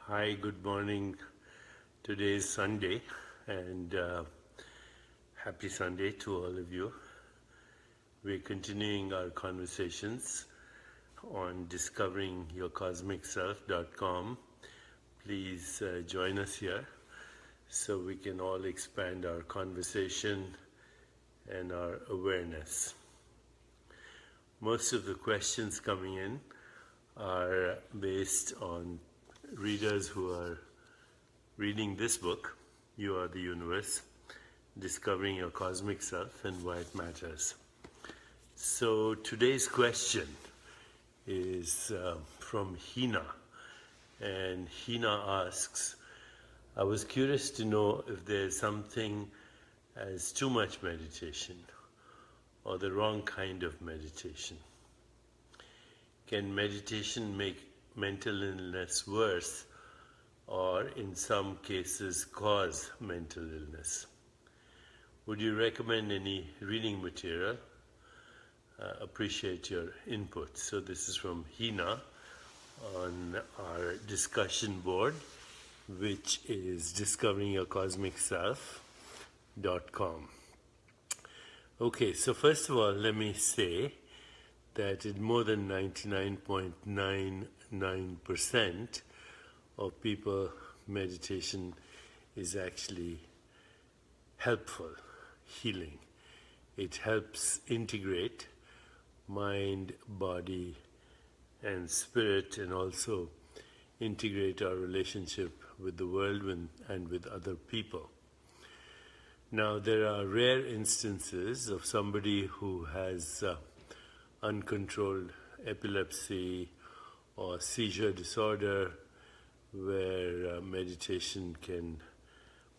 Hi, good morning. Today is Sunday, and happy Sunday to all of you. We're continuing our conversations on discoveringyourcosmicself.com. Please join us here so we can all expand our conversation and our awareness. Most of the questions coming in are based on readers who are reading this book, You Are the Universe, Discovering Your Cosmic Self and Why It Matters. So today's question is from Hina, and Hina asks, I was curious to know if there's something as too much meditation or the wrong kind of meditation. Can meditation make mental illness worse, or in some cases cause mental illness? Would you recommend any reading material? Appreciate your input. So this is from Hina on our discussion board, which is discoveringyourcosmicself.com. Okay, so first of all, let me say that in more than 99.99% of people, meditation is actually helpful, healing. It helps integrate mind, body, and spirit, and also integrate our relationship with the world and with other people. Now, there are rare instances of somebody who has uncontrolled epilepsy or seizure disorder where meditation can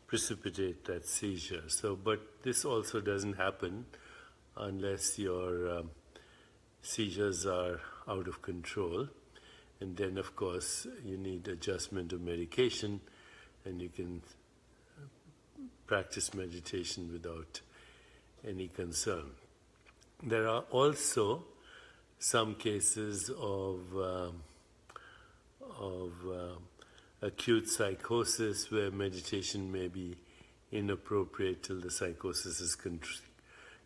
precipitate that seizure. But this also doesn't happen unless your seizures are out of control, and then of course you need adjustment of medication, and you can practice meditation without any concern. There are also some cases of acute psychosis where meditation may be inappropriate till the psychosis is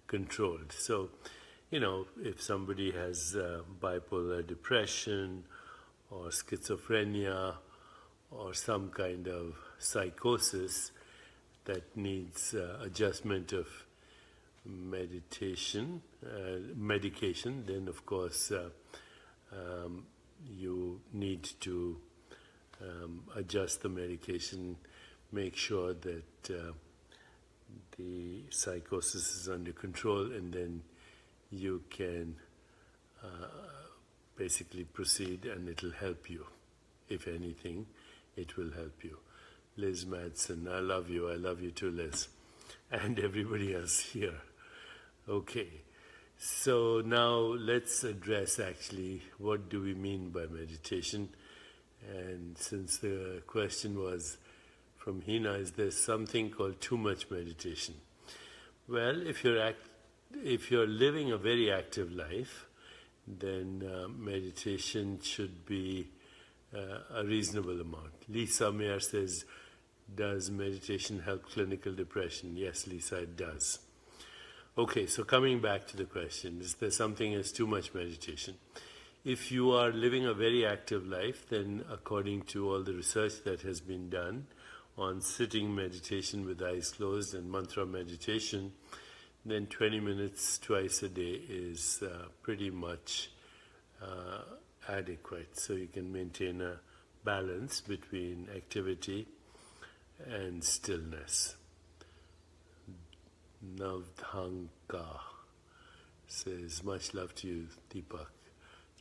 controlled. So, if somebody has bipolar depression or schizophrenia or some kind of psychosis that needs adjustment of medication, then of course you need to adjust the medication, make sure that the psychosis is under control, and then you can basically proceed, and it'll help you. If anything, it will help you. Liz Madsen, I love you too, Liz, and everybody else here. Okay, so now let's address actually what do we mean by meditation. And since the question was from Hina, is there something called too much meditation? Well, if you're living a very active life, then meditation should be a reasonable amount. Lisa Mayer says, does meditation help clinical depression? Yes, Lisa, it does. Okay, so coming back to the question, is there something as too much meditation? If you are living a very active life, then according to all the research that has been done on sitting meditation with eyes closed and mantra meditation, then 20 minutes twice a day is pretty much adequate. So you can maintain a balance between activity and stillness. Navdhanka says, much love to you, Deepak.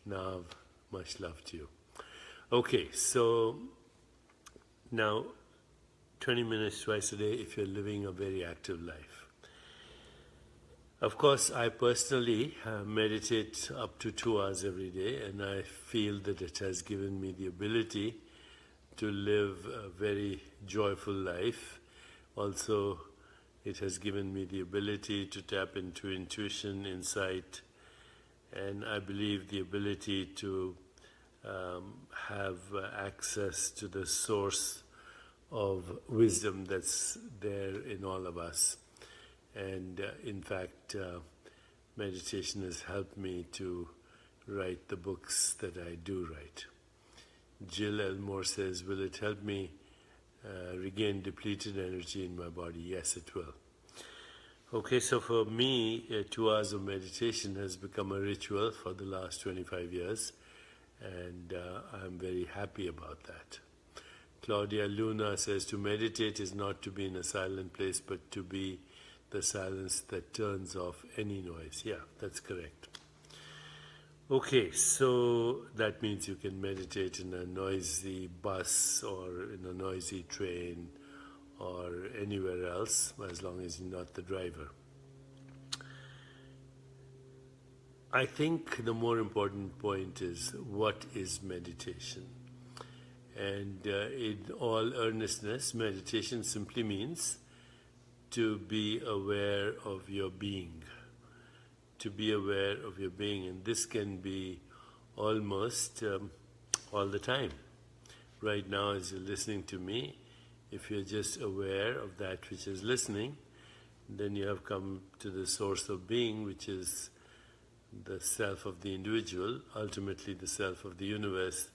Nav, much love to you. Okay, so now 20 minutes twice a day if you're living a very active life. Of course, I personally meditate up to 2 hours every day, and I feel that it has given me the ability to live a very joyful life. Also, it has given me the ability to tap into intuition, insight, and I believe the ability to have access to the source of wisdom that's there in all of us. And in fact, meditation has helped me to write the books that I do write. Jill Elmore says, will it help me regain depleted energy in my body? Yes, it will. Okay, so for me, 2 hours of meditation has become a ritual for the last 25 years, and I'm very happy about that. Claudia Luna says, to meditate is not to be in a silent place, but to be the silence that turns off any noise. Yeah, that's correct. Okay, so that means you can meditate in a noisy bus or in a noisy train or anywhere else, as long as you're not the driver. I think the more important point is, what is meditation? And in all earnestness, meditation simply means to be aware of your being. To be aware of your being, and this can be almost all the time. Right now, as you're listening to me, if you're just aware of that which is listening, then you have come to the source of being, which is the self of the individual, ultimately the self of the universe,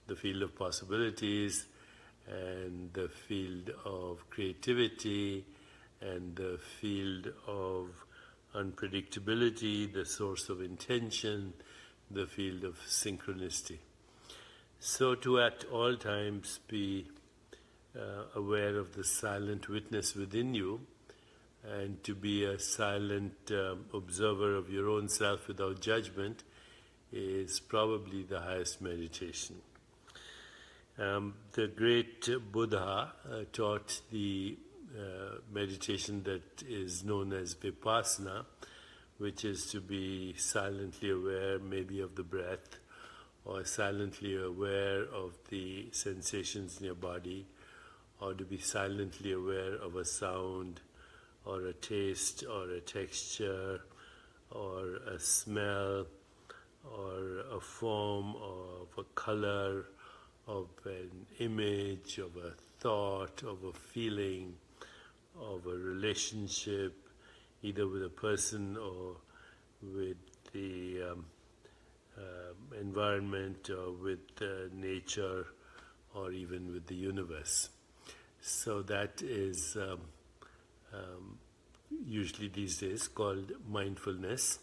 the field of possibilities, and the field of creativity, and the field of unpredictability, the source of intention, the field of synchronicity. So to at all times be aware of the silent witness within you, and to be a silent observer of your own self without judgment is probably the highest meditation. The great Buddha taught the meditation that is known as Vipassana, which is to be silently aware maybe of the breath, or silently aware of the sensations in your body, or to be silently aware of a sound, or a taste, or a texture, or a smell, or a form, of a color, of an image, of a thought, of a feeling, of a relationship, either with a person or with the environment, or with nature, or even with the universe. So that is usually these days called mindfulness,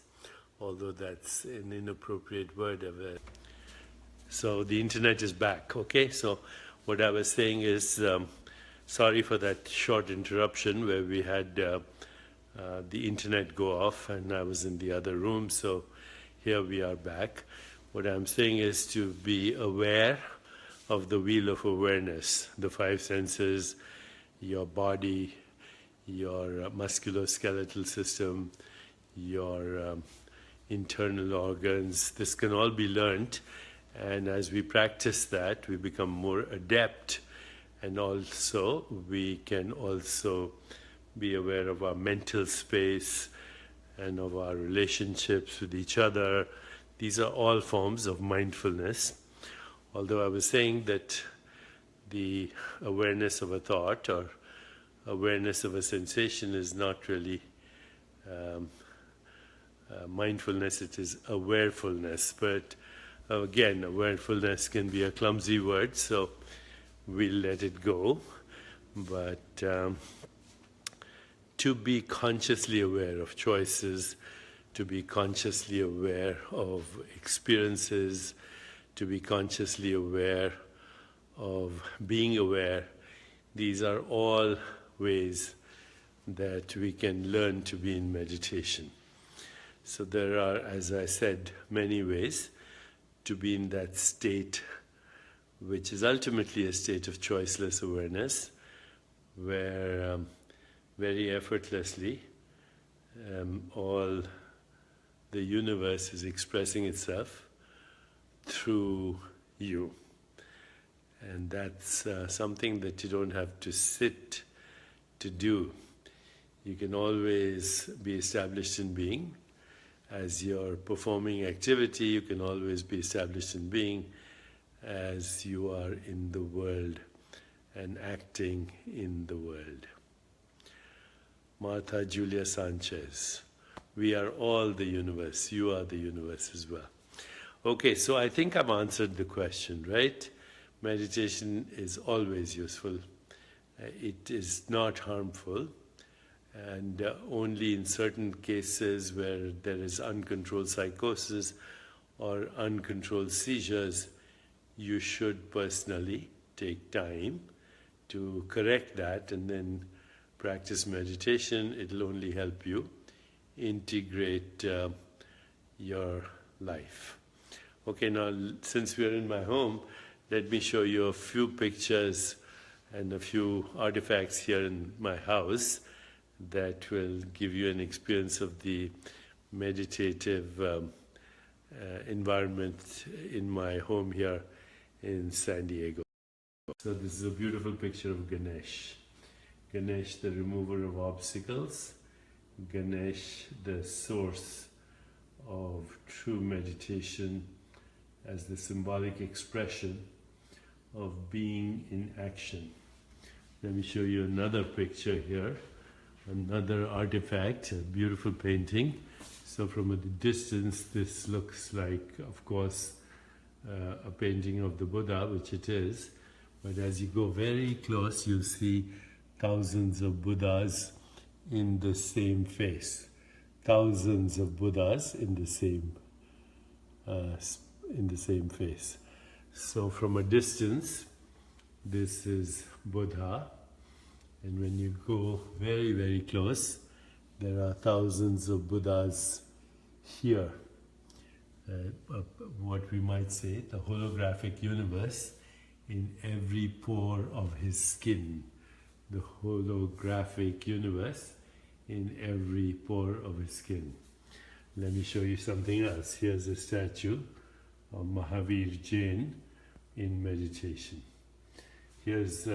although that's an inappropriate word. So the internet is back, okay? So what I was saying is, sorry for that short interruption where we had the internet go off and I was in the other room, so here we are back. What I'm saying is to be aware of the wheel of awareness, the 5 senses, your body, your musculoskeletal system, your internal organs. This can all be learnt, and as we practice that, we become more adept, and also we can also be aware of our mental space and of our relationships with each other. These are all forms of mindfulness. Although I was saying that the awareness of a thought or awareness of a sensation is not really mindfulness, it is awarefulness. But again, awarefulness can be a clumsy word, so we'll let it go. But to be consciously aware of choices, to be consciously aware of experiences, to be consciously aware of being aware, these are all ways that we can learn to be in meditation. So there are, as I said, many ways to be in that state, which is ultimately a state of choiceless awareness, where very effortlessly all the universe is expressing itself through you. And that's something that you don't have to sit to do. You can always be established in being. As you're performing activity, you can always be established in being. as you are in the world and acting in the world. Martha Julia Sanchez, we are all the universe. You are the universe as well. Okay, so I think I've answered the question, right? Meditation is always useful. It is not harmful, and only in certain cases where there is uncontrolled psychosis or uncontrolled seizures, you should personally take time to correct that and then practice meditation. It'll only help you integrate your life. Okay, now since we're in my home, let me show you a few pictures and a few artifacts here in my house that will give you an experience of the meditative environment in my home here in San Diego. So this is a beautiful picture of Ganesh. Ganesh, the remover of obstacles. Ganesh, the source of true meditation as the symbolic expression of being in action. Let me show you another picture here, another artifact, a beautiful painting. So from a distance, this looks like, of course, a painting of the Buddha, which it is. But as you go very close, you'll see thousands of Buddhas in the same face. Thousands of Buddhas in the same face. So from a distance, this is Buddha, and when you go very, very close, there are thousands of Buddhas here. What we might say, the holographic universe in every pore of his skin. The holographic universe in every pore of his skin. Let me show you something else. Here's a statue of Mahavir Jain in meditation. Here's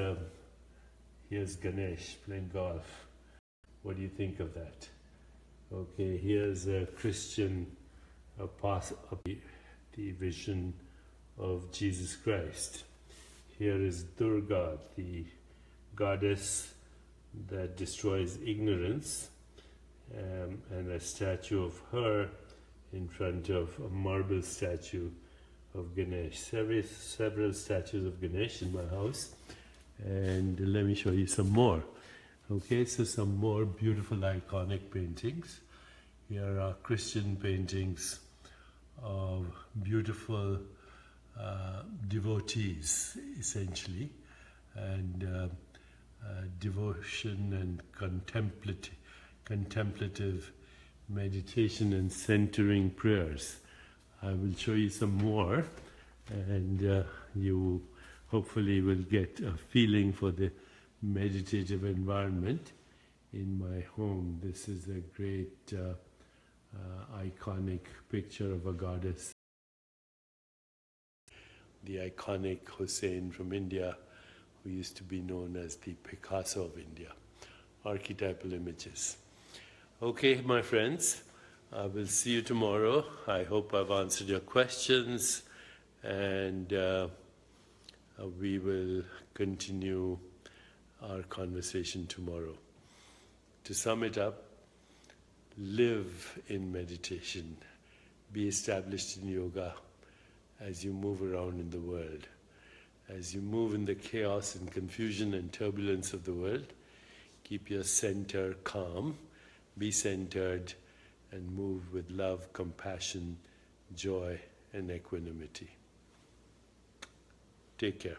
Ganesh playing golf. What do you think of that? Okay, here's a Christian the vision of Jesus Christ. Here is Durga, the goddess that destroys ignorance, and a statue of her in front of a marble statue of Ganesh. Several statues of Ganesh in my house, and let me show you some more. Okay, so some more beautiful iconic paintings. Here are Christian paintings of beautiful devotees, essentially, and devotion and contemplative meditation and centering prayers. I will show you some more, and you hopefully will get a feeling for the meditative environment in my home. This is a great iconic picture of a goddess. The iconic Hussein from India, who used to be known as the Picasso of India. Archetypal images. Okay, my friends, I will see you tomorrow. I hope I've answered your questions, and we will continue our conversation tomorrow. To sum it up, live in meditation, be established in yoga as you move around in the world. As you move in the chaos and confusion and turbulence of the world, keep your center calm, be centered, and move with love, compassion, joy, and equanimity. Take care.